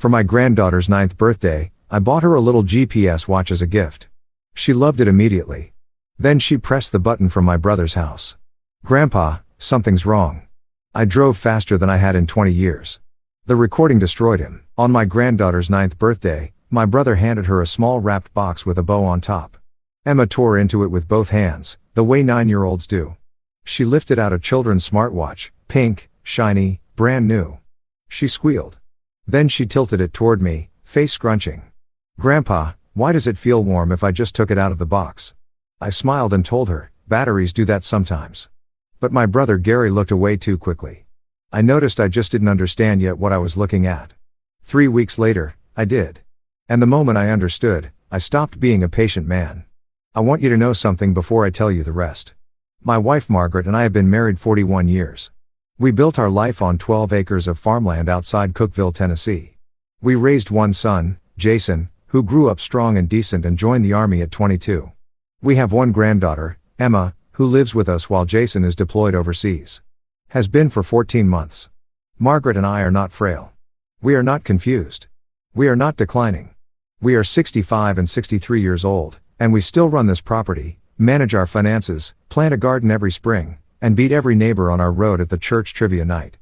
For my granddaughter's 9th birthday, I bought her a little GPS watch as a gift. She loved it immediately. Then she pressed the button from my brother's house. "Grandpa, something's wrong." I drove faster than I had in 20 years. The recording destroyed him. On my granddaughter's 9th birthday, my brother handed her a small wrapped box with a bow on top. Emma tore into it with both hands, the way 9-year-olds do. She lifted out a children's smartwatch, pink, shiny, brand new. She squealed. Then she tilted it toward me, face scrunching. "Grandpa, why does it feel warm if I just took it out of the box?" I smiled and told her, "Batteries do that sometimes." But my brother Gary looked away too quickly. I noticed I just didn't understand yet what I was looking at. 3 weeks later, I did. And the moment I understood, I stopped being a patient man. I want you to know something before I tell you the rest. My wife Margaret and I have been married 41 years. We built our life on 12 acres of farmland outside Cookeville, Tennessee. We raised one son, Jason, who grew up strong and decent and joined the Army at 22. We have one granddaughter, Emma, who lives with us while Jason is deployed overseas. Has been for 14 months. Margaret and I are not frail. We are not confused. We are not declining. We are 65 and 63 years old, and we still run this property, manage our finances, plant a garden every spring, and beat every neighbor on our road at the church trivia night.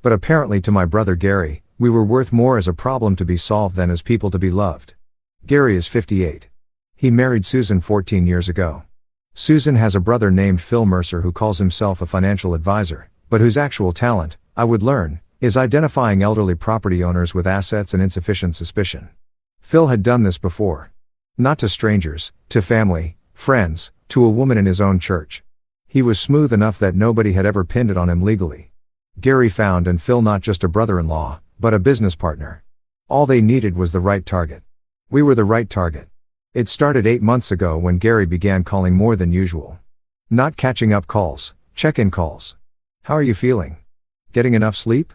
But apparently to my brother Gary, we were worth more as a problem to be solved than as people to be loved. Gary is 58. He married Susan 14 years ago. Susan has a brother named Phil Mercer who calls himself a financial advisor, but whose actual talent, I would learn, is identifying elderly property owners with assets and insufficient suspicion. Phil had done this before. Not to strangers, to family, friends, to a woman in his own church. He was smooth enough that nobody had ever pinned it on him legally. Gary found in Phil not just a brother-in-law, but a business partner. All they needed was the right target. We were the right target. It started 8 months ago when Gary began calling more than usual. Not catching up calls, check-in calls. "How are you feeling? Getting enough sleep?"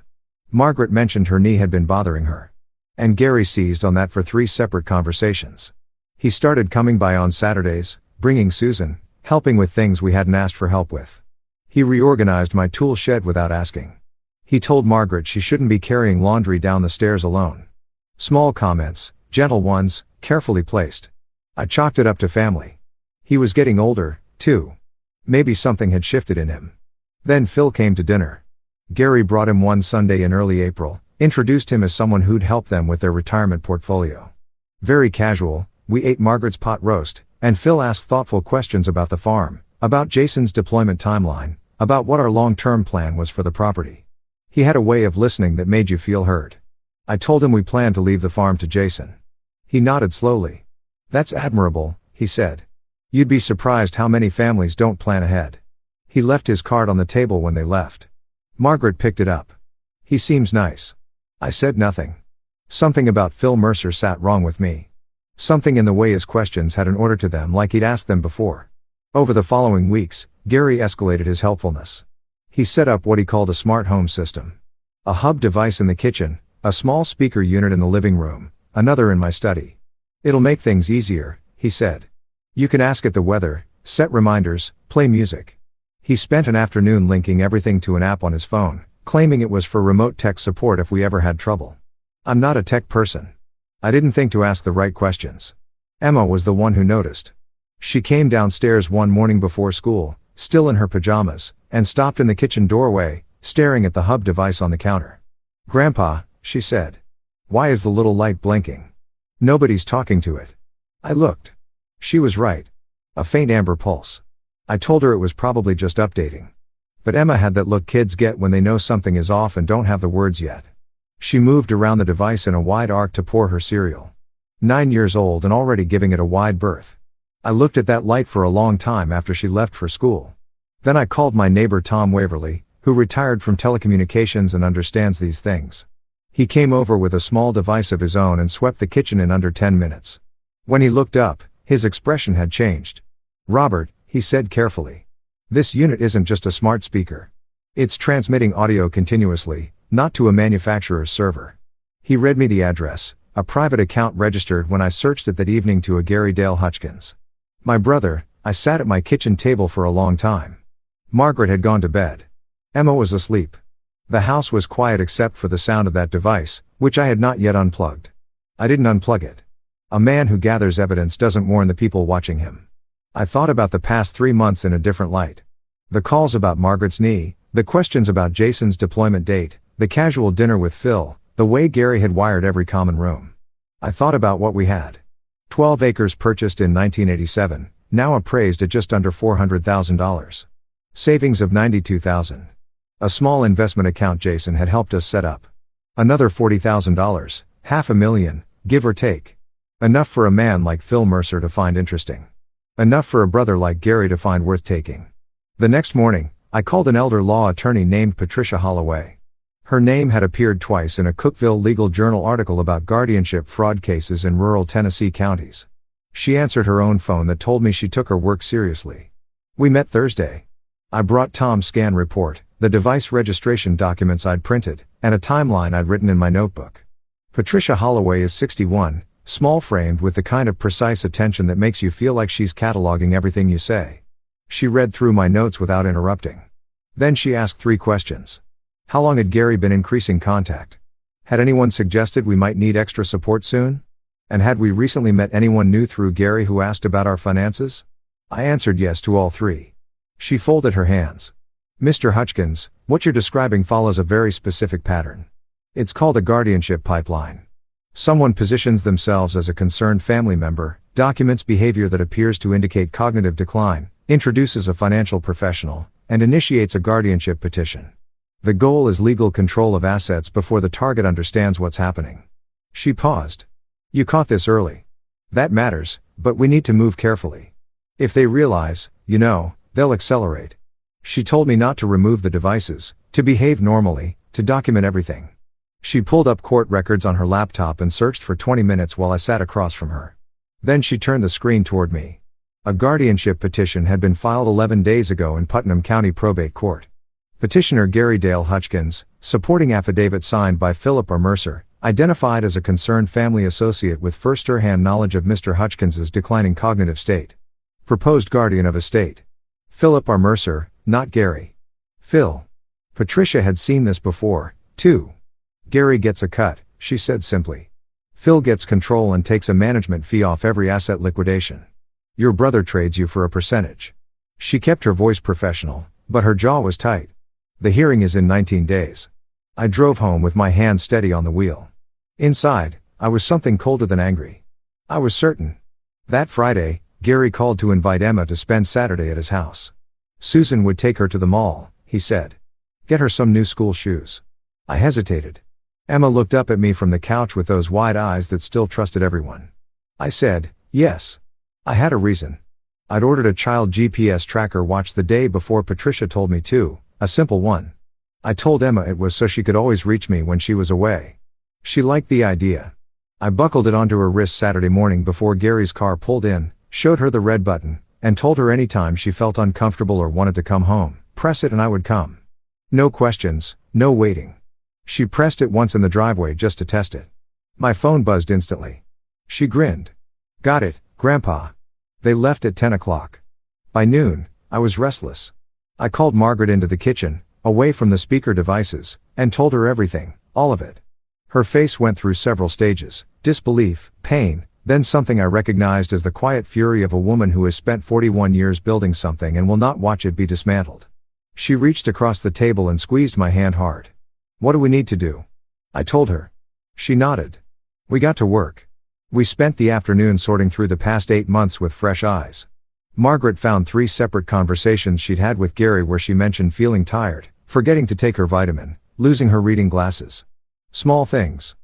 Margaret mentioned her knee had been bothering her. And Gary seized on that for 3 separate conversations. He started coming by on Saturdays, bringing Susan, helping with things we hadn't asked for help with. He reorganized my tool shed without asking. He told Margaret she shouldn't be carrying laundry down the stairs alone. Small comments, gentle ones, carefully placed. I chalked it up to family. He was getting older, too. Maybe something had shifted in him. Then Phil came to dinner. Gary brought him one Sunday in early April, introduced him as someone who'd help them with their retirement portfolio. Very casual, we ate Margaret's pot roast, and Phil asked thoughtful questions about the farm, about Jason's deployment timeline, about what our long-term plan was for the property. He had a way of listening that made you feel heard. I told him we planned to leave the farm to Jason. He nodded slowly. "That's admirable," he said. "You'd be surprised how many families don't plan ahead." He left his card on the table when they left. Margaret picked it up. "He seems nice." I said nothing. Something about Phil Mercer sat wrong with me. Something in the way his questions had an order to them like he'd asked them before. Over the following weeks, Gary escalated his helpfulness. He set up what he called a smart home system. A hub device in the kitchen, a small speaker unit in the living room, another in my study. "It'll make things easier," he said. "You can ask it the weather, set reminders, play music." He spent an afternoon linking everything to an app on his phone, claiming it was for remote tech support if we ever had trouble. I'm not a tech person. I didn't think to ask the right questions. Emma was the one who noticed. She came downstairs one morning before school, still in her pajamas, and stopped in the kitchen doorway, staring at the hub device on the counter. "Grandpa," she said. "Why is the little light blinking? Nobody's talking to it." I looked. She was right. A faint amber pulse. I told her it was probably just updating. But Emma had that look kids get when they know something is off and don't have the words yet. She moved around the device in a wide arc to pour her cereal. 9 years old and already giving it a wide berth. I looked at that light for a long time after she left for school. Then I called my neighbor Tom Waverly, who retired from telecommunications and understands these things. He came over with a small device of his own and swept the kitchen in under 10 minutes. When he looked up, his expression had changed. "Robert," he said carefully. "This unit isn't just a smart speaker. It's transmitting audio continuously, not to a manufacturer's server." He read me the address, a private account registered when I searched it that evening to a Gary Dale Hutchkins. My brother, I sat at my kitchen table for a long time. Margaret had gone to bed. Emma was asleep. The house was quiet except for the sound of that device, which I had not yet unplugged. I didn't unplug it. A man who gathers evidence doesn't warn the people watching him. I thought about the past 3 months in a different light. The calls about Margaret's knee, the questions about Jason's deployment date, the casual dinner with Phil, the way Gary had wired every common room. I thought about what we had. 12 acres purchased in 1987, now appraised at just under $400,000. Savings of $92,000. A small investment account Jason had helped us set up. Another $40,000, $500,000, give or take. Enough for a man like Phil Mercer to find interesting. Enough for a brother like Gary to find worth taking. The next morning, I called an elder law attorney named Patricia Holloway. Her name had appeared twice in a Cookeville Legal Journal article about guardianship fraud cases in rural Tennessee counties. She answered her own phone that told me she took her work seriously. We met Thursday. I brought Tom's scan report, the device registration documents I'd printed, and a timeline I'd written in my notebook. Patricia Holloway is 61, small-framed with the kind of precise attention that makes you feel like she's cataloging everything you say. She read through my notes without interrupting. Then she asked 3 questions. How long had Gary been increasing contact? Had anyone suggested we might need extra support soon? And had we recently met anyone new through Gary who asked about our finances? I answered yes to all 3. She folded her hands. Mr. Hutchkins, what you're describing follows a very specific pattern. It's called a guardianship pipeline. Someone positions themselves as a concerned family member, documents behavior that appears to indicate cognitive decline, introduces a financial professional, and initiates a guardianship petition. The goal is legal control of assets before the target understands what's happening. She paused. You caught this early. That matters, but we need to move carefully. If they realize, they'll accelerate. She told me not to remove the devices, to behave normally, to document everything. She pulled up court records on her laptop and searched for 20 minutes while I sat across from her. Then she turned the screen toward me. A guardianship petition had been filed 11 days ago in Putnam County Probate Court. Petitioner Gary Dale Hutchkins, supporting affidavit signed by Philip R. Mercer, identified as a concerned family associate with first-hand knowledge of Mr. Hutchkins's declining cognitive state. Proposed guardian of estate. Philip R. Mercer, not Gary. Phil. Patricia had seen this before, too. Gary gets a cut, she said simply. Phil gets control and takes a management fee off every asset liquidation. Your brother trades you for a percentage. She kept her voice professional, but her jaw was tight. The hearing is in 19 days. I drove home with my hand steady on the wheel. Inside, I was something colder than angry. I was certain. That Friday, Gary called to invite Emma to spend Saturday at his house. Susan would take her to the mall, he said. Get her some new school shoes. I hesitated. Emma looked up at me from the couch with those wide eyes that still trusted everyone. I said, yes. I had a reason. I'd ordered a child GPS tracker watch the day before Patricia told me to, a simple one. I told Emma it was so she could always reach me when she was away. She liked the idea. I buckled it onto her wrist Saturday morning before Gary's car pulled in, showed her the red button, and told her anytime she felt uncomfortable or wanted to come home, press it and I would come. No questions, no waiting. She pressed it once in the driveway just to test it. My phone buzzed instantly. She grinned. Got it, Grandpa. They left at 10 o'clock. By noon, I was restless. I called Margaret into the kitchen, away from the speaker devices, and told her everything, all of it. Her face went through several stages, disbelief, pain, then something I recognized as the quiet fury of a woman who has spent 41 years building something and will not watch it be dismantled. She reached across the table and squeezed my hand hard. What do we need to do? I told her. She nodded. We got to work. We spent the afternoon sorting through the past 8 months with fresh eyes. Margaret found 3 separate conversations she'd had with Gary where she mentioned feeling tired, forgetting to take her vitamin, losing her reading glasses. Small things.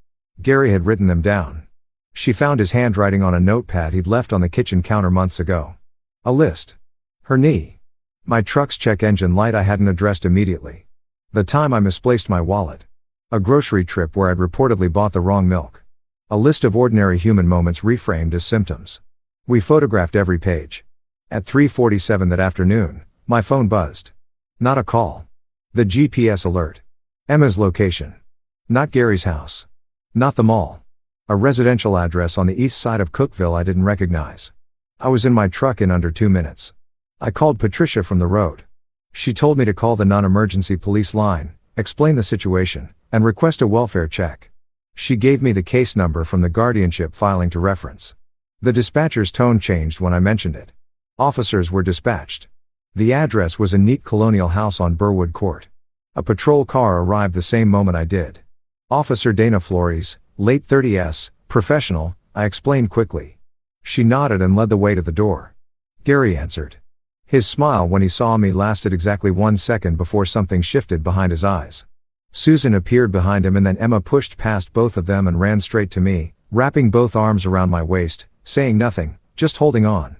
Gary had written them down. She found his handwriting on a notepad he'd left on the kitchen counter months ago. A list. Her knee. My truck's check engine light I hadn't addressed immediately. The time I misplaced my wallet. A grocery trip where I'd reportedly bought the wrong milk. A list of ordinary human moments reframed as symptoms. We photographed every page. At 3:47 that afternoon, my phone buzzed. Not a call. The GPS alert. Emma's location. Not Gary's house. Not the mall. A residential address on the east side of Cookeville I didn't recognize. I was in my truck in under 2 minutes. I called Patricia from the road. She told me to call the non-emergency police line, explain the situation, and request a welfare check. She gave me the case number from the guardianship filing to reference. The dispatcher's tone changed when I mentioned it. Officers were dispatched. The address was a neat colonial house on Burwood Court. A patrol car arrived the same moment I did. Officer Dana Flores, late 30s, professional, I explained quickly. She nodded and led the way to the door. Gary answered. His smile when he saw me lasted exactly 1 second before something shifted behind his eyes. Susan appeared behind him and then Emma pushed past both of them and ran straight to me, wrapping both arms around my waist, saying nothing, just holding on.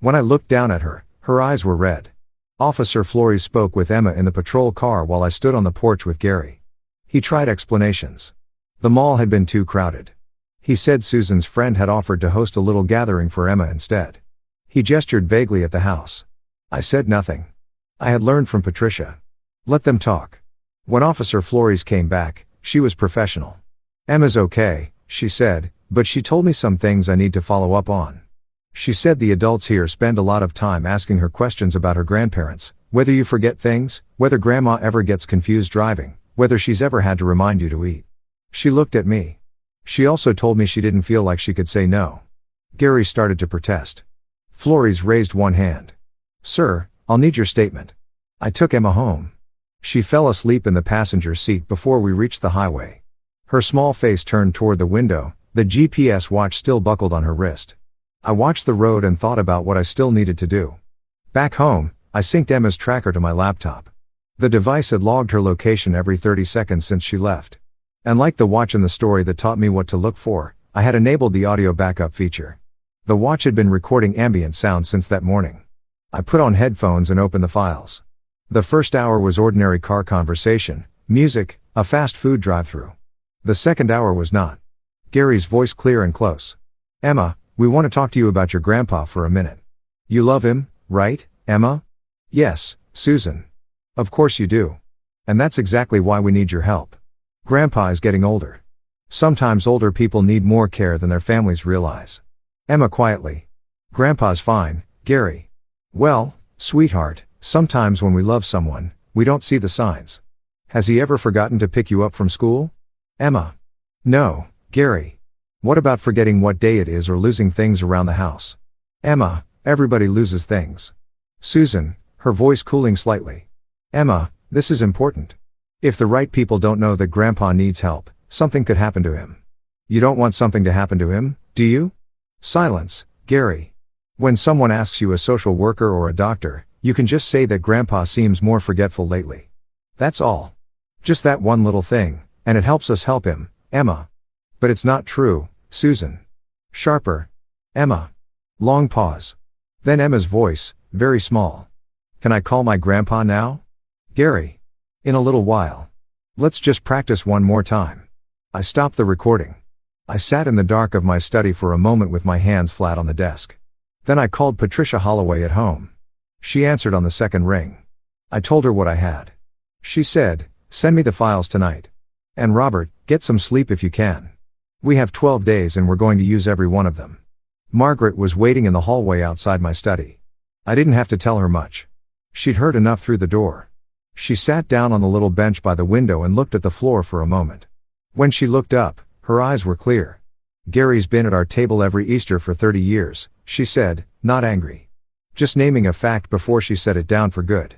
When I looked down at her, her eyes were red. Officer Flores spoke with Emma in the patrol car while I stood on the porch with Gary. He tried explanations. The mall had been too crowded. He said Susan's friend had offered to host a little gathering for Emma instead. He gestured vaguely at the house. I said nothing. I had learned from Patricia. Let them talk. When Officer Flores came back, she was professional. Emma's okay, she said, but she told me some things I need to follow up on. She said the adults here spend a lot of time asking her questions about her grandparents, whether you forget things, whether grandma ever gets confused driving, whether she's ever had to remind you to eat. She looked at me. She also told me she didn't feel like she could say no. Gary started to protest. Flores raised one hand. Sir, I'll need your statement. I took Emma home. She fell asleep in the passenger seat before we reached the highway. Her small face turned toward the window, the GPS watch still buckled on her wrist. I watched the road and thought about what I still needed to do. Back home, I synced Emma's tracker to my laptop. The device had logged her location every 30 seconds since she left. And like the watch in the story that taught me what to look for, I had enabled the audio backup feature. The watch had been recording ambient sound since that morning. I put on headphones and opened the files. The first hour was ordinary car conversation, music, a fast food drive-through. The second hour was not. Gary's voice clear and close. Emma, we want to talk to you about your grandpa for a minute. You love him, right, Emma? Yes, Susan. Of course you do. And that's exactly why we need your help. Grandpa is getting older. Sometimes older people need more care than their families realize. Emma quietly. Grandpa's fine, Gary. Well, sweetheart, sometimes when we love someone, we don't see the signs. Has he ever forgotten to pick you up from school? Emma. No, Gary. What about forgetting what day it is or losing things around the house? Emma, everybody loses things. Susan, her voice cooling slightly. Emma, this is important. If the right people don't know that Grandpa needs help, something could happen to him. You don't want something to happen to him, do you? Silence, Gary. When someone asks you a social worker or a doctor, you can just say that Grandpa seems more forgetful lately. That's all. Just that one little thing, and it helps us help him, Emma. But it's not true, Susan. Sharper. Emma. Long pause. Then Emma's voice, very small. Can I call my grandpa now? Gary. In a little while. Let's just practice one more time. I stopped the recording. I sat in the dark of my study for a moment with my hands flat on the desk. Then I called Patricia Holloway at home. She answered on the second ring. I told her what I had. She said, send me the files tonight. And Robert, get some sleep if you can. We have 12 days and we're going to use every one of them. Margaret was waiting in the hallway outside my study. I didn't have to tell her much. She'd heard enough through the door. She sat down on the little bench by the window and looked at the floor for a moment. When she looked up, her eyes were clear. Gary's been at our table every Easter for 30 years, she said, not angry. Just naming a fact before she set it down for good.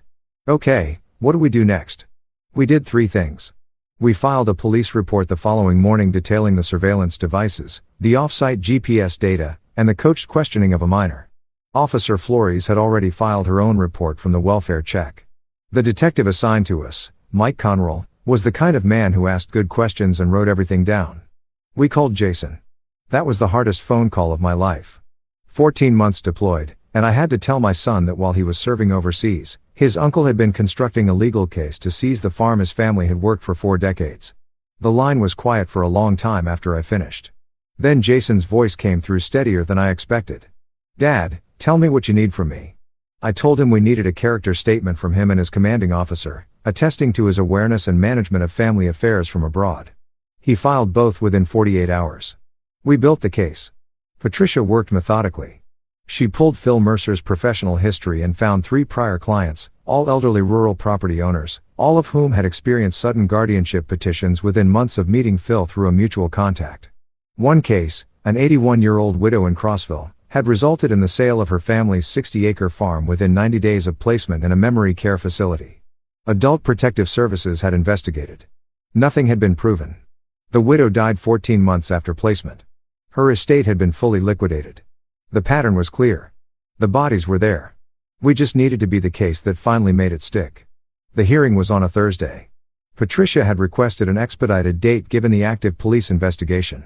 Okay, what do we do next? We did 3 things. We filed a police report the following morning detailing the surveillance devices, the off-site GPS data, and the coached questioning of a minor. Officer Flores had already filed her own report from the welfare check. The detective assigned to us, Mike Conroll, was the kind of man who asked good questions and wrote everything down. We called Jason. That was the hardest phone call of my life. 14 months deployed, and I had to tell my son that while he was serving overseas, his uncle had been constructing a legal case to seize the farm his family had worked for 4 decades. The line was quiet for a long time after I finished. Then Jason's voice came through steadier than I expected. Dad, tell me what you need from me. I told him we needed a character statement from him and his commanding officer, attesting to his awareness and management of family affairs from abroad. He filed both within 48 hours. We built the case. Patricia worked methodically. She pulled Phil Mercer's professional history and found 3 prior clients, all elderly rural property owners, all of whom had experienced sudden guardianship petitions within months of meeting Phil through a mutual contact. One case, an 81-year-old widow in Crossville, had resulted in the sale of her family's 60-acre farm within 90 days of placement in a memory care facility. Adult Protective Services had investigated. Nothing had been proven. The widow died 14 months after placement. Her estate had been fully liquidated. The pattern was clear. The bodies were there. We just needed to be the case that finally made it stick. The hearing was on a Thursday. Patricia had requested an expedited date given the active police investigation.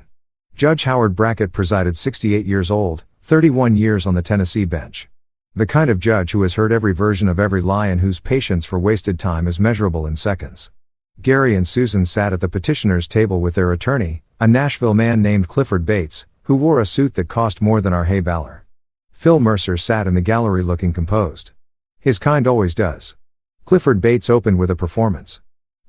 Judge Howard Brackett presided, 68 years old, 31 years on the Tennessee bench. The kind of judge who has heard every version of every lie and whose patience for wasted time is measurable in seconds. Gary and Susan sat at the petitioner's table with their attorney, a Nashville man named Clifford Bates, who wore a suit that cost more than our hay baler. Phil Mercer sat in the gallery looking composed. His kind always does. Clifford Bates opened with a performance.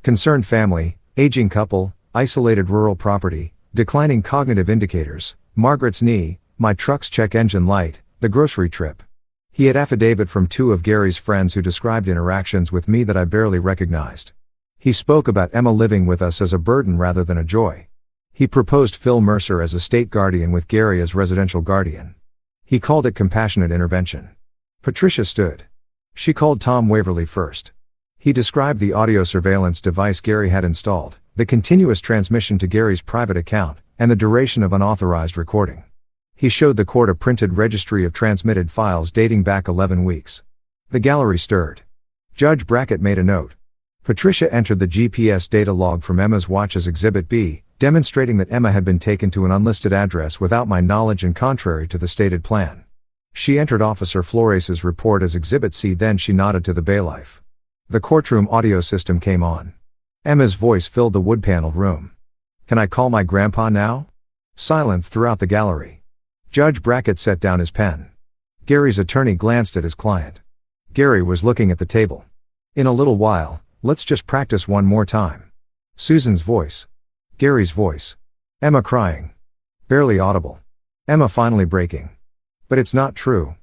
Concerned family, aging couple, isolated rural property, declining cognitive indicators, Margaret's knee, my truck's check engine light, the grocery trip. He had affidavit from 2 of Gary's friends who described interactions with me that I barely recognized. He spoke about Emma living with us as a burden rather than a joy. He proposed Phil Mercer as a state guardian with Gary as residential guardian. He called it compassionate intervention. Patricia stood. She called Tom Waverly first. He described the audio surveillance device Gary had installed, the continuous transmission to Gary's private account, and the duration of unauthorized recording. He showed the court a printed registry of transmitted files dating back 11 weeks. The gallery stirred. Judge Brackett made a note. Patricia entered the GPS data log from Emma's watch as Exhibit B, demonstrating that Emma had been taken to an unlisted address without my knowledge and contrary to the stated plan. She entered Officer Flores's report as Exhibit C, then she nodded to the bailiff. The courtroom audio system came on. Emma's voice filled the wood-paneled room. "Can I call my grandpa now?" Silence throughout the gallery. Judge Brackett set down his pen. Gary's attorney glanced at his client. Gary was looking at the table. "In a little while, let's just practice one more time." Susan's voice. Gary's voice. Emma crying. Barely audible. Emma finally breaking. "But it's not true."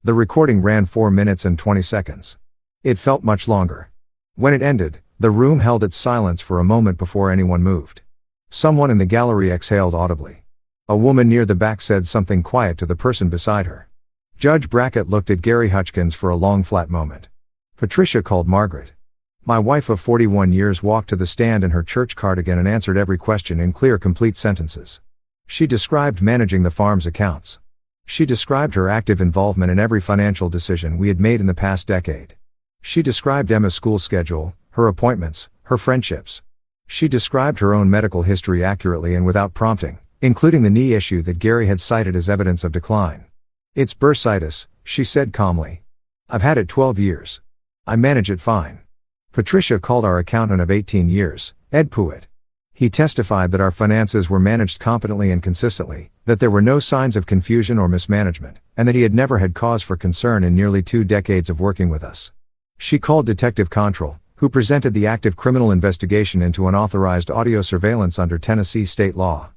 The recording ran 4 minutes and 20 seconds. It felt much longer. When it ended, the room held its silence for a moment before anyone moved. Someone in the gallery exhaled audibly. A woman near the back said something quiet to the person beside her. Judge Brackett looked at Gary Hutchkins for a long flat moment. Patricia called Margaret. My wife of 41 years walked to the stand in her church cardigan and answered every question in clear, complete sentences. She described managing the farm's accounts. She described her active involvement in every financial decision we had made in the past decade. She described Emma's school schedule, her appointments, her friendships. She described her own medical history accurately and without prompting, including the knee issue that Gary had cited as evidence of decline. "It's bursitis," she said calmly. "I've had it 12 years. I manage it fine." Patricia called our accountant of 18 years, Ed Pruitt. He testified that our finances were managed competently and consistently, that there were no signs of confusion or mismanagement, and that he had never had cause for concern in nearly 2 decades of working with us. She called Detective Control, who presented the active criminal investigation into unauthorized audio surveillance under Tennessee state law.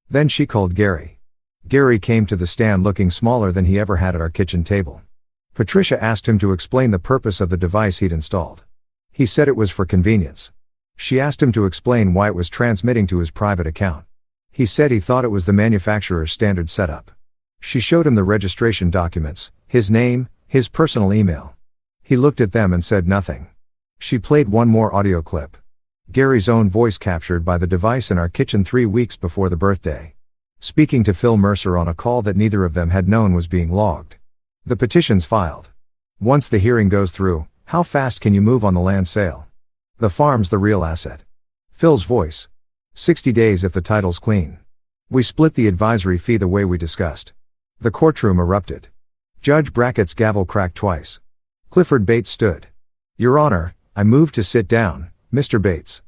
Then she called Gary. Gary came to the stand looking smaller than he ever had at our kitchen table. Patricia asked him to explain the purpose of the device he'd installed. He said it was for convenience. She asked him to explain why it was transmitting to his private account. He said he thought it was the manufacturer's standard setup. She showed him the registration documents, his name, his personal email. He looked at them and said nothing. She played one more audio clip. Gary's own voice captured by the device in our kitchen 3 weeks before the birthday. Speaking to Phil Mercer on a call that neither of them had known was being logged. The petitions filed. Once the hearing goes through, how fast can you move on the land sale? The farm's the real asset. Phil's voice. 60 days if the title's clean. We split the advisory fee the way we discussed. The courtroom erupted. Judge Brackett's gavel cracked twice. Clifford Bates stood. "Your Honor, I move to sit down, Mr. Bates."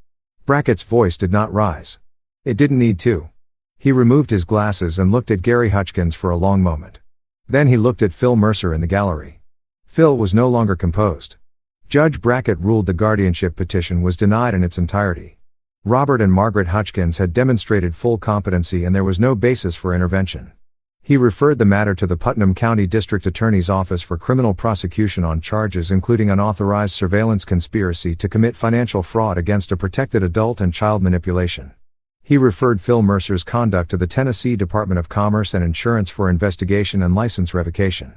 Brackett's voice did not rise. It didn't need to. He removed his glasses and looked at Gary Hutchkins for a long moment. Then he looked at Phil Mercer in the gallery. Phil was no longer composed. Judge Brackett ruled the guardianship petition was denied in its entirety. Robert and Margaret Hutchkins had demonstrated full competency and there was no basis for intervention. He referred the matter to the Putnam County District Attorney's Office for criminal prosecution on charges including unauthorized surveillance, conspiracy to commit financial fraud against a protected adult, and child manipulation. He referred Phil Mercer's conduct to the Tennessee Department of Commerce and Insurance for investigation and license revocation.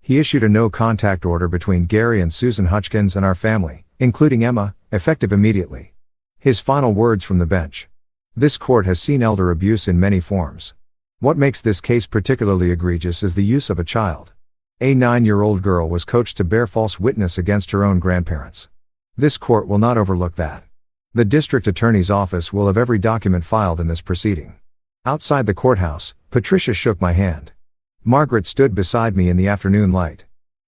He issued a no-contact order between Gary and Susan Hutchkins and our family, including Emma, effective immediately. His final words from the bench. This court has seen elder abuse in many forms. What makes this case particularly egregious is the use of a child. A 9-year-old girl was coached to bear false witness against her own grandparents. This court will not overlook that. The district attorney's office will have every document filed in this proceeding. Outside the courthouse, Patricia shook my hand. Margaret stood beside me in the afternoon light.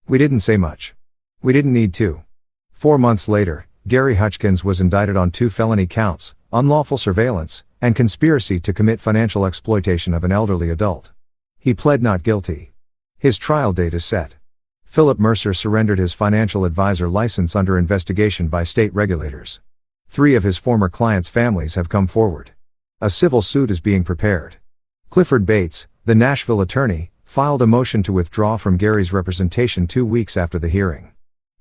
We didn't say much. We didn't need to. 4 months later, Gary Hutchkins was indicted on 2 felony counts, unlawful surveillance, and conspiracy to commit financial exploitation of an elderly adult. He pled not guilty. His trial date is set. Philip Mercer surrendered his financial advisor license under investigation by state regulators. 3 of his former clients' families have come forward. A civil suit is being prepared. Clifford Bates, the Nashville attorney, filed a motion to withdraw from Gary's representation 2 weeks after the hearing.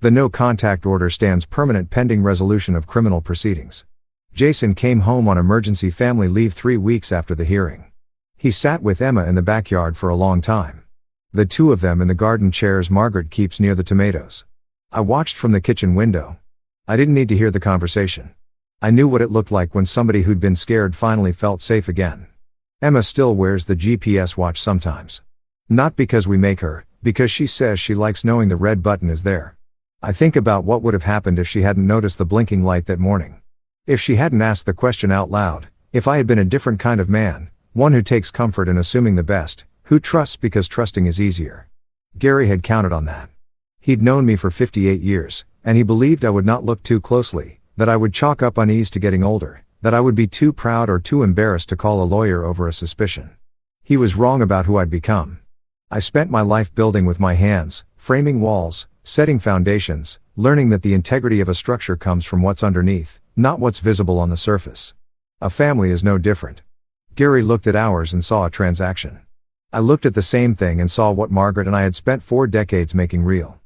The no-contact order stands permanent pending resolution of criminal proceedings. Jason came home on emergency family leave 3 weeks after the hearing. He sat with Emma in the backyard for a long time. The 2 of them in the garden chairs Margaret keeps near the tomatoes. I watched from the kitchen window. I didn't need to hear the conversation. I knew what it looked like when somebody who'd been scared finally felt safe again. Emma still wears the GPS watch sometimes. Not because we make her, because she says she likes knowing the red button is there. I think about what would have happened if she hadn't noticed the blinking light that morning. If she hadn't asked the question out loud, if I had been a different kind of man, one who takes comfort in assuming the best, who trusts because trusting is easier. Gary had counted on that. He'd known me for 58 years, and he believed I would not look too closely, that I would chalk up unease to getting older, that I would be too proud or too embarrassed to call a lawyer over a suspicion. He was wrong about who I'd become. I spent my life building with my hands, framing walls, setting foundations, learning that the integrity of a structure comes from what's underneath, not what's visible on the surface. A family is no different. Gary looked at ours and saw a transaction. I looked at the same thing and saw what Margaret and I had spent 4 decades making real.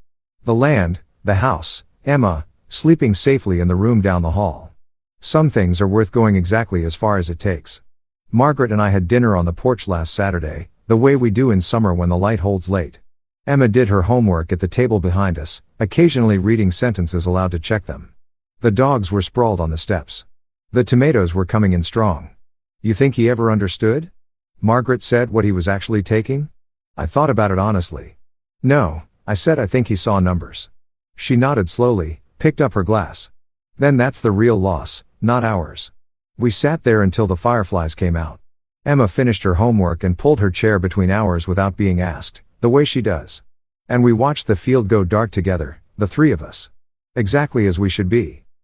The land, the house, Emma, sleeping safely in the room down the hall. Some things are worth going exactly as far as it takes. Margaret and I had dinner on the porch last Saturday, the way we do in summer when the light holds late. Emma did her homework at the table behind us, occasionally reading sentences aloud to check them. The dogs were sprawled on the steps. The tomatoes were coming in strong. You think he ever understood? Margaret said what he was actually taking? I thought about it honestly. No, I said I think he saw numbers. She nodded slowly, picked up her glass. Then that's the real loss, not ours. We sat there until the fireflies came out. Emma finished her homework and pulled her chair between ours without being asked, the way she does. And we watched the field go dark together, the 3 of us. Exactly as we should be.